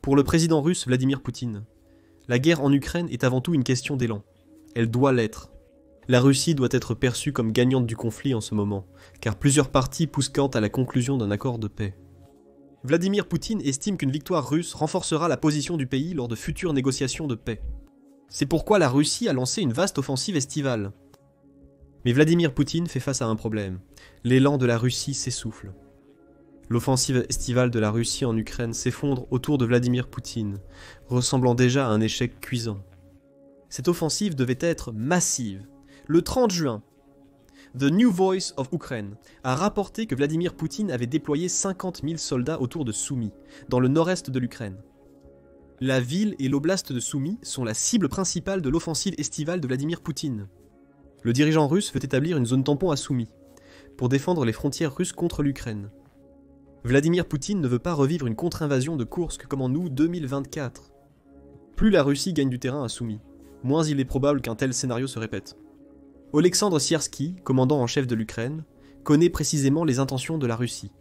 Pour le président russe Vladimir Poutine, la guerre en Ukraine est avant tout une question d'élan. Elle doit l'être. La Russie doit être perçue comme gagnante du conflit en ce moment, car plusieurs parties poussent quant à la conclusion d'un accord de paix. Vladimir Poutine estime qu'une victoire russe renforcera la position du pays lors de futures négociations de paix. C'est pourquoi la Russie a lancé une vaste offensive estivale. Mais Vladimir Poutine fait face à un problème. L'élan de la Russie s'essouffle. L'offensive estivale de la Russie en Ukraine s'effondre autour de Vladimir Poutine, ressemblant déjà à un échec cuisant. Cette offensive devait être massive. Le 30 juin, The New Voice of Ukraine a rapporté que Vladimir Poutine avait déployé 50 000 soldats autour de Soumy, dans le nord-est de l'Ukraine. La ville et l'oblast de Soumy sont la cible principale de l'offensive estivale de Vladimir Poutine. Le dirigeant russe veut établir une zone tampon à Soumy, pour défendre les frontières russes contre l'Ukraine. Vladimir Poutine ne veut pas revivre une contre-invasion de Koursk comme en août 2024. Plus la Russie gagne du terrain à Soumy, moins il est probable qu'un tel scénario se répète. Oleksandr Syrski, commandant en chef de l'Ukraine, connaît précisément les intentions de la Russie.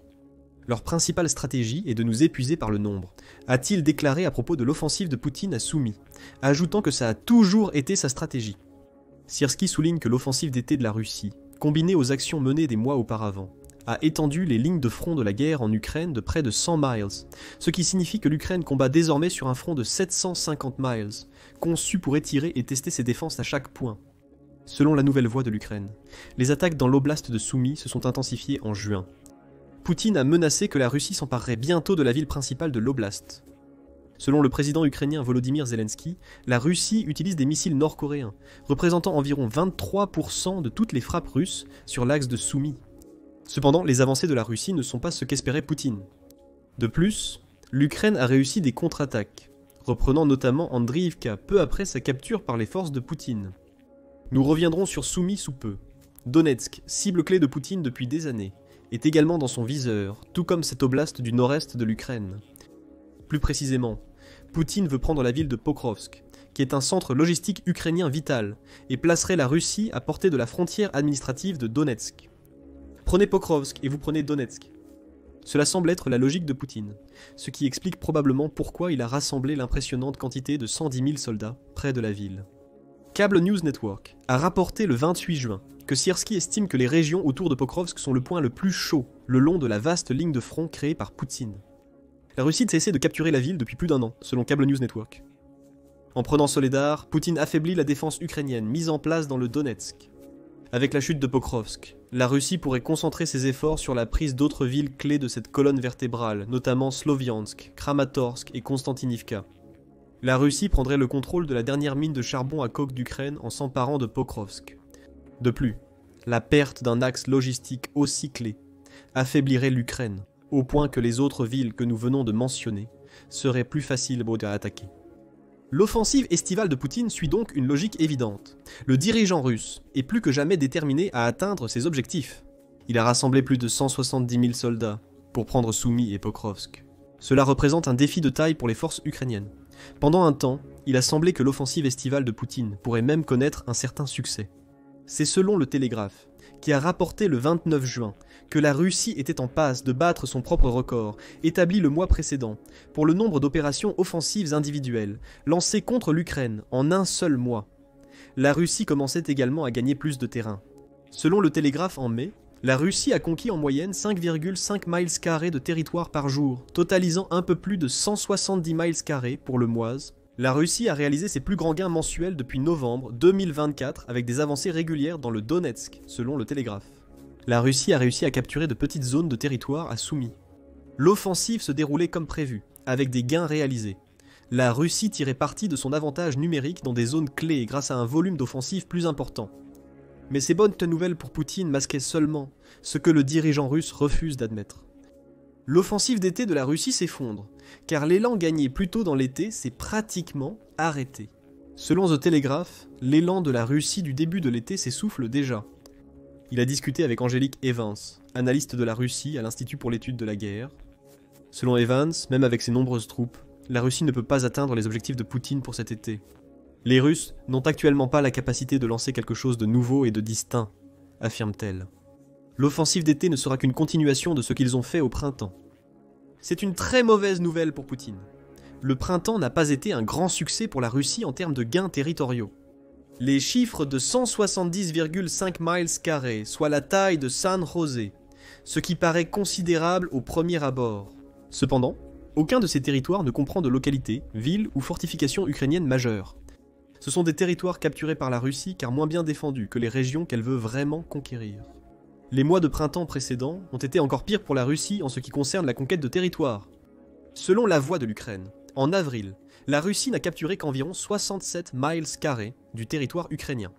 Leur principale stratégie est de nous épuiser par le nombre, a-t-il déclaré à propos de l'offensive de Poutine à Soumy, ajoutant que ça a toujours été sa stratégie. Syrski souligne que l'offensive d'été de la Russie, combinée aux actions menées des mois auparavant, a étendu les lignes de front de la guerre en Ukraine de près de 100 miles, ce qui signifie que l'Ukraine combat désormais sur un front de 750 miles, conçu pour étirer et tester ses défenses à chaque point. Selon la nouvelle voix de l'Ukraine, les attaques dans l'oblast de Soumy se sont intensifiées en juin. Poutine a menacé que la Russie s'emparerait bientôt de la ville principale de l'oblast. Selon le président ukrainien Volodymyr Zelensky, la Russie utilise des missiles nord-coréens, représentant environ 23% de toutes les frappes russes sur l'axe de Soumy. Cependant, les avancées de la Russie ne sont pas ce qu'espérait Poutine. De plus, l'Ukraine a réussi des contre-attaques, reprenant notamment Andriivka peu après sa capture par les forces de Poutine. Nous reviendrons sur Soumy sous peu. Donetsk, cible clé de Poutine depuis des années, est également dans son viseur, tout comme cette oblast du nord-est de l'Ukraine. Plus précisément, Poutine veut prendre la ville de Pokrovsk, qui est un centre logistique ukrainien vital, et placerait la Russie à portée de la frontière administrative de Donetsk. Prenez Pokrovsk et vous prenez Donetsk. Cela semble être la logique de Poutine, ce qui explique probablement pourquoi il a rassemblé l'impressionnante quantité de 110 000 soldats près de la ville. Cable News Network a rapporté le 28 juin que Syrski estime que les régions autour de Pokrovsk sont le point le plus chaud le long de la vaste ligne de front créée par Poutine. La Russie cessait de capturer la ville depuis plus d'un an, selon Cable News Network. En prenant Soledar, Poutine affaiblit la défense ukrainienne mise en place dans le Donetsk. Avec la chute de Pokrovsk, la Russie pourrait concentrer ses efforts sur la prise d'autres villes clés de cette colonne vertébrale, notamment Sloviansk, Kramatorsk et Konstantinivka. La Russie prendrait le contrôle de la dernière mine de charbon à coke d'Ukraine en s'emparant de Pokrovsk. De plus, la perte d'un axe logistique aussi clé affaiblirait l'Ukraine, au point que les autres villes que nous venons de mentionner seraient plus faciles à attaquer. L'offensive estivale de Poutine suit donc une logique évidente. Le dirigeant russe est plus que jamais déterminé à atteindre ses objectifs. Il a rassemblé plus de 170 000 soldats pour prendre Soumy et Pokrovsk. Cela représente un défi de taille pour les forces ukrainiennes. Pendant un temps, il a semblé que l'offensive estivale de Poutine pourrait même connaître un certain succès. C'est selon le Télégraphe, qui a rapporté le 29 juin que la Russie était en passe de battre son propre record, établi le mois précédent, pour le nombre d'opérations offensives individuelles, lancées contre l'Ukraine en un seul mois. La Russie commençait également à gagner plus de terrain. Selon le Télégraphe en mai, la Russie a conquis en moyenne 5,5 miles carrés de territoire par jour, totalisant un peu plus de 170 miles carrés pour le moise. La Russie a réalisé ses plus grands gains mensuels depuis novembre 2024 avec des avancées régulières dans le Donetsk, selon le Télégraphe. La Russie a réussi à capturer de petites zones de territoire à Soumy. L'offensive se déroulait comme prévu, avec des gains réalisés. La Russie tirait parti de son avantage numérique dans des zones clés grâce à un volume d'offensive plus important. Mais ces bonnes nouvelles pour Poutine masquaient seulement ce que le dirigeant russe refuse d'admettre. L'offensive d'été de la Russie s'effondre, car l'élan gagné plus tôt dans l'été s'est pratiquement arrêté. Selon The Telegraph, l'élan de la Russie du début de l'été s'essouffle déjà. Il a discuté avec Angélique Evans, analyste de la Russie à l'Institut pour l'étude de la guerre. Selon Evans, même avec ses nombreuses troupes, la Russie ne peut pas atteindre les objectifs de Poutine pour cet été. Les Russes n'ont actuellement pas la capacité de lancer quelque chose de nouveau et de distinct, affirme-t-elle. L'offensive d'été ne sera qu'une continuation de ce qu'ils ont fait au printemps. C'est une très mauvaise nouvelle pour Poutine. Le printemps n'a pas été un grand succès pour la Russie en termes de gains territoriaux. Les chiffres de 170,5 miles carrés, soit la taille de San José, ce qui paraît considérable au premier abord. Cependant, aucun de ces territoires ne comprend de localité, ville ou fortification ukrainienne majeure. Ce sont des territoires capturés par la Russie car moins bien défendus que les régions qu'elle veut vraiment conquérir. Les mois de printemps précédents ont été encore pires pour la Russie en ce qui concerne la conquête de territoires. Selon la voix de l'Ukraine, en avril, la Russie n'a capturé qu'environ 67 miles carrés du territoire ukrainien.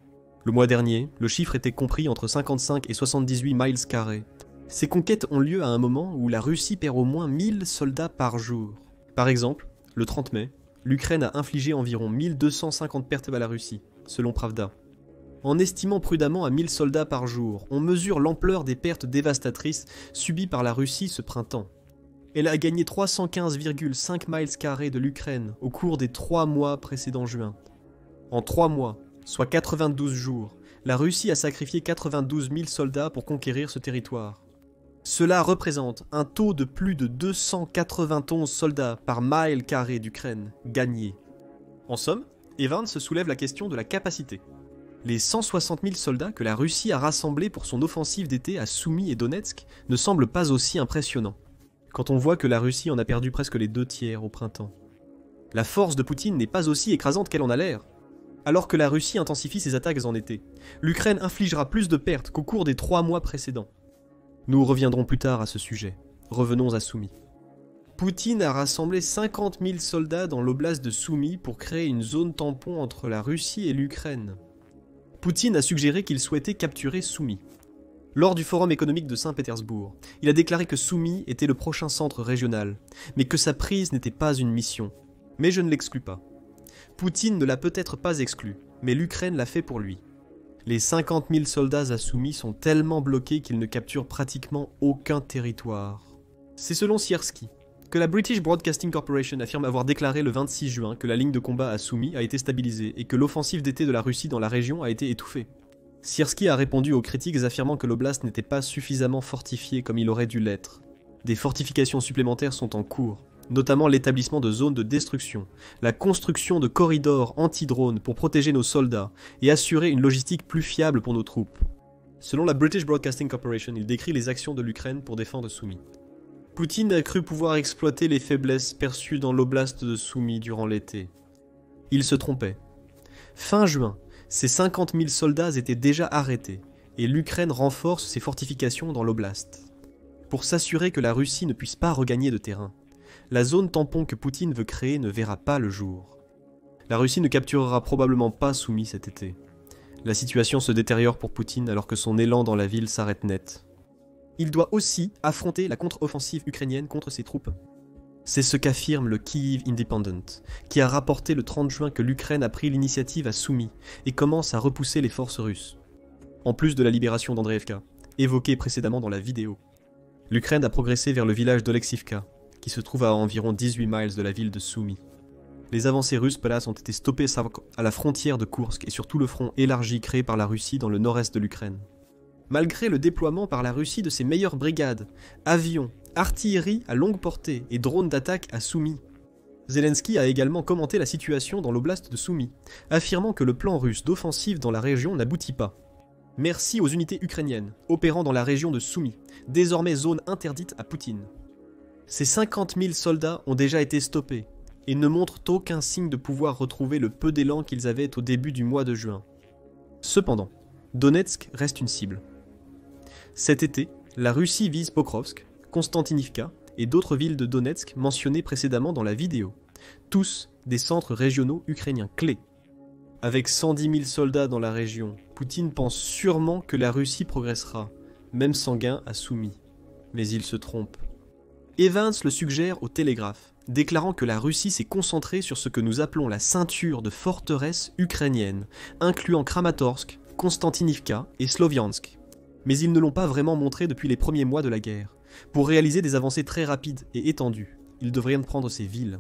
Le mois dernier, le chiffre était compris entre 55 et 78 miles carrés. Ces conquêtes ont lieu à un moment où la Russie perd au moins 1000 soldats par jour. Par exemple, le 30 mai, l'Ukraine a infligé environ 1250 pertes à la Russie, selon Pravda. En estimant prudemment à 1000 soldats par jour, on mesure l'ampleur des pertes dévastatrices subies par la Russie ce printemps. Elle a gagné 315,5 miles carrés de l'Ukraine au cours des 3 mois précédant juin. En 3 mois, soit 92 jours, la Russie a sacrifié 92 000 soldats pour conquérir ce territoire. Cela représente un taux de plus de 291 soldats par mile carré d'Ukraine gagnés. En somme, Evans se soulève la question de la capacité. Les 160 000 soldats que la Russie a rassemblés pour son offensive d'été à Soumy et Donetsk ne semblent pas aussi impressionnants, quand on voit que la Russie en a perdu presque les 2/3 au printemps. La force de Poutine n'est pas aussi écrasante qu'elle en a l'air. Alors que la Russie intensifie ses attaques en été, l'Ukraine infligera plus de pertes qu'au cours des 3 mois précédents. Nous reviendrons plus tard à ce sujet. Revenons à Soumy. Poutine a rassemblé 50 000 soldats dans l'oblast de Soumy pour créer une zone tampon entre la Russie et l'Ukraine. Poutine a suggéré qu'il souhaitait capturer Soumy. Lors du Forum économique de Saint-Pétersbourg, il a déclaré que Soumy était le prochain centre régional, mais que sa prise n'était pas une mission. Mais je ne l'exclus pas. Poutine ne l'a peut-être pas exclu, mais l'Ukraine l'a fait pour lui. Les 50 000 soldats à Soumy sont tellement bloqués qu'ils ne capturent pratiquement aucun territoire. C'est selon Siersky que la British Broadcasting Corporation affirme avoir déclaré le 26 juin que la ligne de combat à Soumy a été stabilisée et que l'offensive d'été de la Russie dans la région a été étouffée. Siersky a répondu aux critiques affirmant que l'oblast n'était pas suffisamment fortifié comme il aurait dû l'être. Des fortifications supplémentaires sont en cours, notamment l'établissement de zones de destruction, la construction de corridors anti-drones pour protéger nos soldats et assurer une logistique plus fiable pour nos troupes. Selon la British Broadcasting Corporation, il décrit les actions de l'Ukraine pour défendre Soumy. Poutine a cru pouvoir exploiter les faiblesses perçues dans l'oblast de Soumy durant l'été. Il se trompait. Fin juin, ces 50 000 soldats étaient déjà arrêtés, et l'Ukraine renforce ses fortifications dans l'oblast. Pour s'assurer que la Russie ne puisse pas regagner de terrain, la zone tampon que Poutine veut créer ne verra pas le jour. La Russie ne capturera probablement pas Soumy cet été. La situation se détériore pour Poutine alors que son élan dans la ville s'arrête net. Il doit aussi affronter la contre-offensive ukrainienne contre ses troupes. C'est ce qu'affirme le Kyiv Independent, qui a rapporté le 30 juin que l'Ukraine a pris l'initiative à Soumy et commence à repousser les forces russes. En plus de la libération d'Andreevka, évoquée précédemment dans la vidéo, l'Ukraine a progressé vers le village d'Oleksivka, qui se trouve à environ 18 miles de la ville de Soumy. Les avancées russes ont été stoppées à la frontière de Koursk et sur tout le front élargi créé par la Russie dans le nord-est de l'Ukraine. Malgré le déploiement par la Russie de ses meilleures brigades, avions, artillerie à longue portée et drones d'attaque à Soumy, Zelensky a également commenté la situation dans l'oblast de Soumy, affirmant que le plan russe d'offensive dans la région n'aboutit pas. Merci aux unités ukrainiennes opérant dans la région de Soumy, désormais zone interdite à Poutine. Ces 50 000 soldats ont déjà été stoppés et ne montrent aucun signe de pouvoir retrouver le peu d'élan qu'ils avaient au début du mois de juin. Cependant, Donetsk reste une cible. Cet été, la Russie vise Pokrovsk, Konstantinivka et d'autres villes de Donetsk mentionnées précédemment dans la vidéo, tous des centres régionaux ukrainiens clés. Avec 110 000 soldats dans la région, Poutine pense sûrement que la Russie progressera, même sans gain à Soumy. Mais il se trompe. Evans le suggère au Télégraphe, déclarant que la Russie s'est concentrée sur ce que nous appelons la ceinture de forteresses ukrainiennes, incluant Kramatorsk, Konstantinivka et Sloviansk. Mais ils ne l'ont pas vraiment montré depuis les premiers mois de la guerre. Pour réaliser des avancées très rapides et étendues, ils devraient prendre ces villes.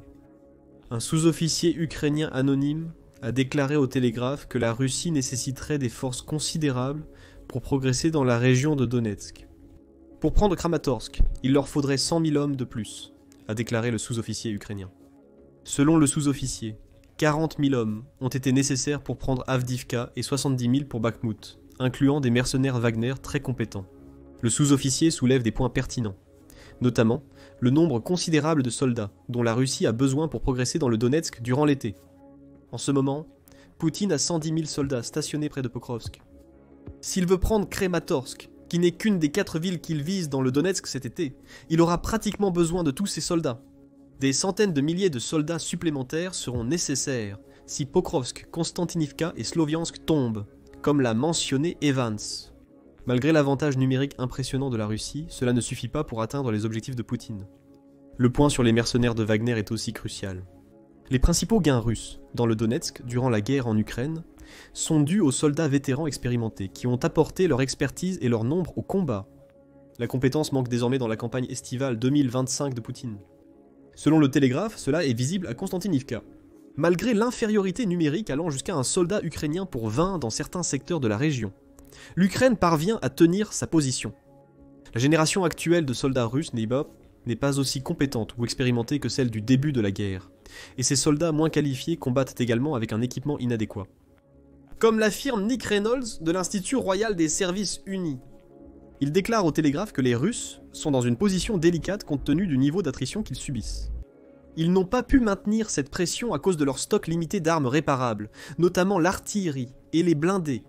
Un sous-officier ukrainien anonyme a déclaré au Télégraphe que la Russie nécessiterait des forces considérables pour progresser dans la région de Donetsk. Pour prendre Kramatorsk, il leur faudrait 100 000 hommes de plus, a déclaré le sous-officier ukrainien. Selon le sous-officier, 40 000 hommes ont été nécessaires pour prendre Avdivka et 70 000 pour Bakhmout, incluant des mercenaires Wagner très compétents. Le sous-officier soulève des points pertinents, notamment le nombre considérable de soldats dont la Russie a besoin pour progresser dans le Donetsk durant l'été. En ce moment, Poutine a 110 000 soldats stationnés près de Pokrovsk. S'il veut prendre Krematorsk, qui n'est qu'une des 4 villes qu'il vise dans le Donetsk cet été, il aura pratiquement besoin de tous ses soldats. Des centaines de milliers de soldats supplémentaires seront nécessaires si Pokrovsk, Konstantinivka et Sloviansk tombent, comme l'a mentionné Evans. Malgré l'avantage numérique impressionnant de la Russie, cela ne suffit pas pour atteindre les objectifs de Poutine. Le point sur les mercenaires de Wagner est aussi crucial. Les principaux gains russes dans le Donetsk durant la guerre en Ukraine sont dus aux soldats vétérans expérimentés qui ont apporté leur expertise et leur nombre au combat. La compétence manque désormais dans la campagne estivale 2025 de Poutine. Selon le Télégraphe, cela est visible à Konstantinivka. Malgré l'infériorité numérique allant jusqu'à un soldat ukrainien pour 20 dans certains secteurs de la région, l'Ukraine parvient à tenir sa position. La génération actuelle de soldats russes n'est pas aussi compétente ou expérimentée que celle du début de la guerre, et ces soldats moins qualifiés combattent également avec un équipement inadéquat. Comme l'affirme Nick Reynolds de l'Institut Royal des Services Unis. Il déclare au Télégraphe que les Russes sont dans une position délicate compte tenu du niveau d'attrition qu'ils subissent. Ils n'ont pas pu maintenir cette pression à cause de leur stock limité d'armes réparables, notamment l'artillerie et les blindés.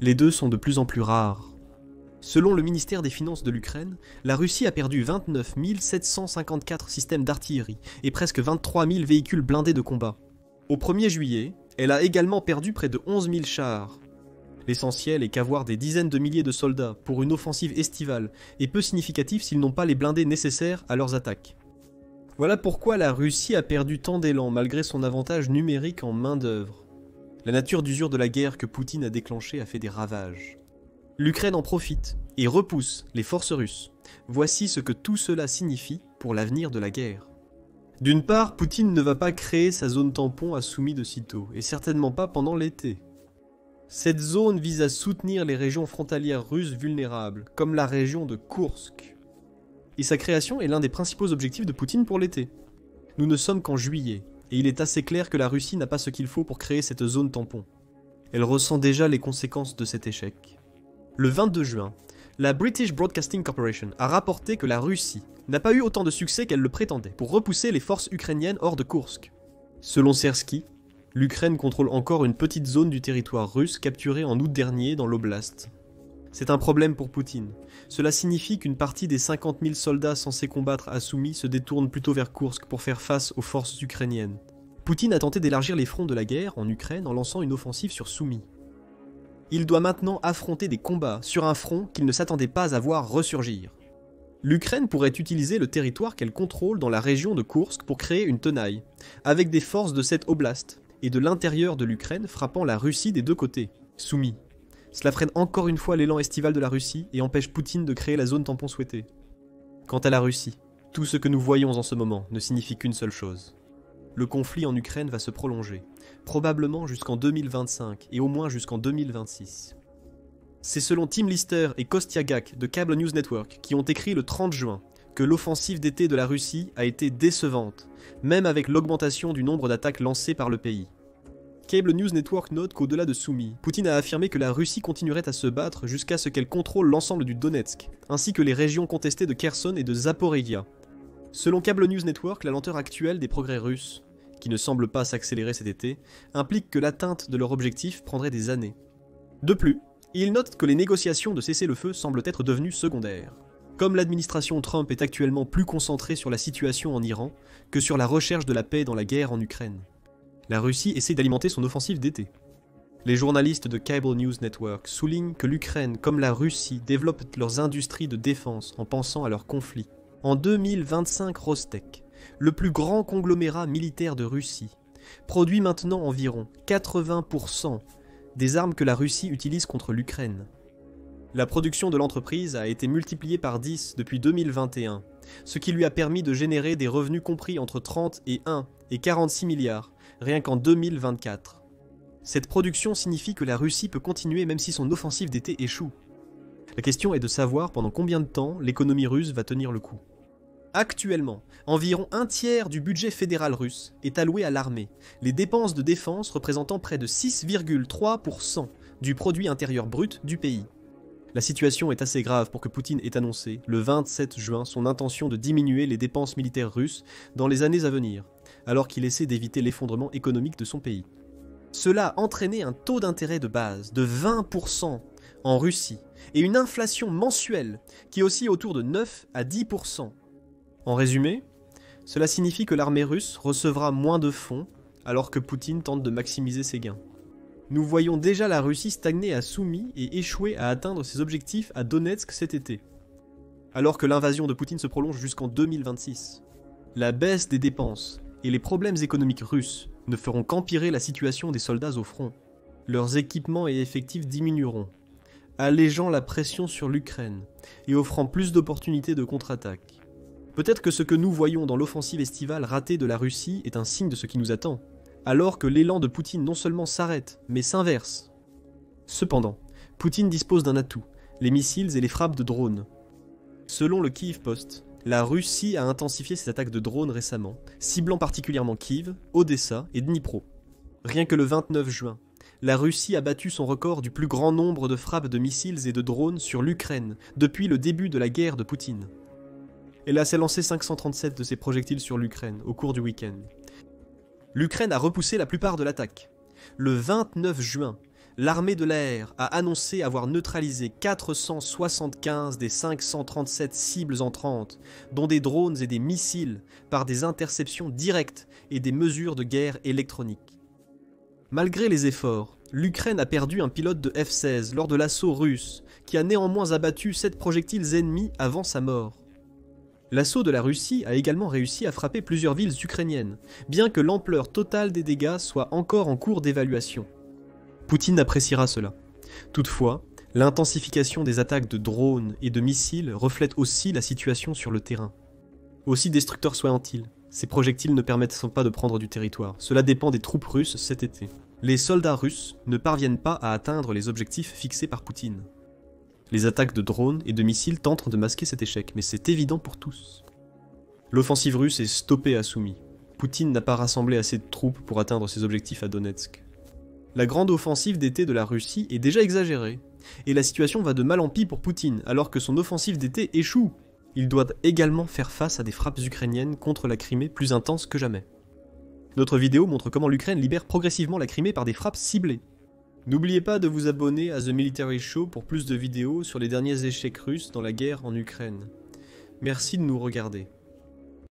Les deux sont de plus en plus rares. Selon le ministère des Finances de l'Ukraine, la Russie a perdu 29 754 systèmes d'artillerie et presque 23 000 véhicules blindés de combat. Au 1er juillet, elle a également perdu près de 11 000 chars. L'essentiel est qu'avoir des dizaines de milliers de soldats pour une offensive estivale est peu significatif s'ils n'ont pas les blindés nécessaires à leurs attaques. Voilà pourquoi la Russie a perdu tant d'élan malgré son avantage numérique en main-d'œuvre. La nature d'usure de la guerre que Poutine a déclenchée a fait des ravages. L'Ukraine en profite et repousse les forces russes. Voici ce que tout cela signifie pour l'avenir de la guerre. D'une part, Poutine ne va pas créer sa zone tampon à Soumy de sitôt, et certainement pas pendant l'été. Cette zone vise à soutenir les régions frontalières russes vulnérables, comme la région de Koursk. Et sa création est l'un des principaux objectifs de Poutine pour l'été. Nous ne sommes qu'en juillet, et il est assez clair que la Russie n'a pas ce qu'il faut pour créer cette zone tampon. Elle ressent déjà les conséquences de cet échec. Le 22 juin, la British Broadcasting Corporation a rapporté que la Russie n'a pas eu autant de succès qu'elle le prétendait pour repousser les forces ukrainiennes hors de Koursk. Selon Sersky, l'Ukraine contrôle encore une petite zone du territoire russe capturée en août dernier dans l'oblast. C'est un problème pour Poutine. Cela signifie qu'une partie des 50 000 soldats censés combattre à Soumy se détourne plutôt vers Koursk pour faire face aux forces ukrainiennes. Poutine a tenté d'élargir les fronts de la guerre en Ukraine en lançant une offensive sur Soumy. Il doit maintenant affronter des combats sur un front qu'il ne s'attendait pas à voir ressurgir. L'Ukraine pourrait utiliser le territoire qu'elle contrôle dans la région de Koursk pour créer une tenaille, avec des forces de cette oblast, et de l'intérieur de l'Ukraine frappant la Russie des deux côtés, Soumy. Cela freine encore une fois l'élan estival de la Russie et empêche Poutine de créer la zone tampon souhaitée. Quant à la Russie, tout ce que nous voyons en ce moment ne signifie qu'une seule chose. Le conflit en Ukraine va se prolonger, probablement jusqu'en 2025 et au moins jusqu'en 2026. C'est selon Tim Lister et Kostya Gak de Cable News Network qui ont écrit le 30 juin que l'offensive d'été de la Russie a été décevante, même avec l'augmentation du nombre d'attaques lancées par le pays. Cable News Network note qu'au-delà de Soumy, Poutine a affirmé que la Russie continuerait à se battre jusqu'à ce qu'elle contrôle l'ensemble du Donetsk, ainsi que les régions contestées de Kherson et de Zaporizhia. Selon Cable News Network, la lenteur actuelle des progrès russes, qui ne semble pas s'accélérer cet été, implique que l'atteinte de leur objectif prendrait des années. De plus, il note que les négociations de cessez-le-feu semblent être devenues secondaires. Comme l'administration Trump est actuellement plus concentrée sur la situation en Iran que sur la recherche de la paix dans la guerre en Ukraine. La Russie essaie d'alimenter son offensive d'été. Les journalistes de Cable News Network soulignent que l'Ukraine comme la Russie développent leurs industries de défense en pensant à leur conflit. En 2025, Rostec, le plus grand conglomérat militaire de Russie, produit maintenant environ 80% des armes que la Russie utilise contre l'Ukraine. La production de l'entreprise a été multipliée par 10 depuis 2021, ce qui lui a permis de générer des revenus compris entre 30 et 1 et 46 milliards, rien qu'en 2024. Cette production signifie que la Russie peut continuer même si son offensive d'été échoue. La question est de savoir pendant combien de temps l'économie russe va tenir le coup. Actuellement, environ un tiers du budget fédéral russe est alloué à l'armée, les dépenses de défense représentant près de 6,3% du produit intérieur brut du pays. La situation est assez grave pour que Poutine ait annoncé, le 27 juin, son intention de diminuer les dépenses militaires russes dans les années à venir, alors qu'il essaie d'éviter l'effondrement économique de son pays. Cela a entraîné un taux d'intérêt de base de 20% en Russie et une inflation mensuelle qui oscille autour de 9 à 10%. En résumé, cela signifie que l'armée russe recevra moins de fonds alors que Poutine tente de maximiser ses gains. Nous voyons déjà la Russie stagner à Soumy et échouer à atteindre ses objectifs à Donetsk cet été, alors que l'invasion de Poutine se prolonge jusqu'en 2026. La baisse des dépenses et les problèmes économiques russes ne feront qu'empirer la situation des soldats au front. Leurs équipements et effectifs diminueront, allégeant la pression sur l'Ukraine et offrant plus d'opportunités de contre-attaque. Peut-être que ce que nous voyons dans l'offensive estivale ratée de la Russie est un signe de ce qui nous attend, alors que l'élan de Poutine non seulement s'arrête, mais s'inverse. Cependant, Poutine dispose d'un atout, les missiles et les frappes de drones. Selon le Kyiv Post, la Russie a intensifié ses attaques de drones récemment, ciblant particulièrement Kyiv, Odessa et Dnipro. Rien que le 29 juin, la Russie a battu son record du plus grand nombre de frappes de missiles et de drones sur l'Ukraine depuis le début de la guerre de Poutine. Elle a lancé 537 de ses projectiles sur l'Ukraine au cours du week-end. L'Ukraine a repoussé la plupart de l'attaque. Le 29 juin, l'armée de l'air a annoncé avoir neutralisé 475 des 537 cibles entrantes, dont des drones et des missiles, par des interceptions directes et des mesures de guerre électroniques. Malgré les efforts, l'Ukraine a perdu un pilote de F-16 lors de l'assaut russe, qui a néanmoins abattu 7 projectiles ennemis avant sa mort. L'assaut de la Russie a également réussi à frapper plusieurs villes ukrainiennes, bien que l'ampleur totale des dégâts soit encore en cours d'évaluation. Poutine appréciera cela. Toutefois, l'intensification des attaques de drones et de missiles reflète aussi la situation sur le terrain. Aussi destructeurs soient-ils, ces projectiles ne permettent pas de prendre du territoire. Cela dépend des troupes russes cet été. Les soldats russes ne parviennent pas à atteindre les objectifs fixés par Poutine. Les attaques de drones et de missiles tentent de masquer cet échec, mais c'est évident pour tous. L'offensive russe est stoppée à Soumy. Poutine n'a pas rassemblé assez de troupes pour atteindre ses objectifs à Donetsk. La grande offensive d'été de la Russie est déjà exagérée, et la situation va de mal en pis pour Poutine, alors que son offensive d'été échoue. Il doit également faire face à des frappes ukrainiennes contre la Crimée plus intenses que jamais. Notre vidéo montre comment l'Ukraine libère progressivement la Crimée par des frappes ciblées. N'oubliez pas de vous abonner à The Military Show pour plus de vidéos sur les derniers échecs russes dans la guerre en Ukraine. Merci de nous regarder.